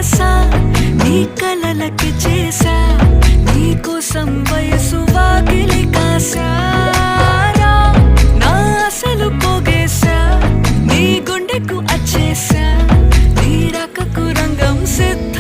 ఆశ నీ కలలకి చేసా నీ కోసం వయసు వాకిలి కాసారా నా అసలు పోగేశా నీ గుండెకు అచ్చేసా నీ రకకు రంగం సిద్ధ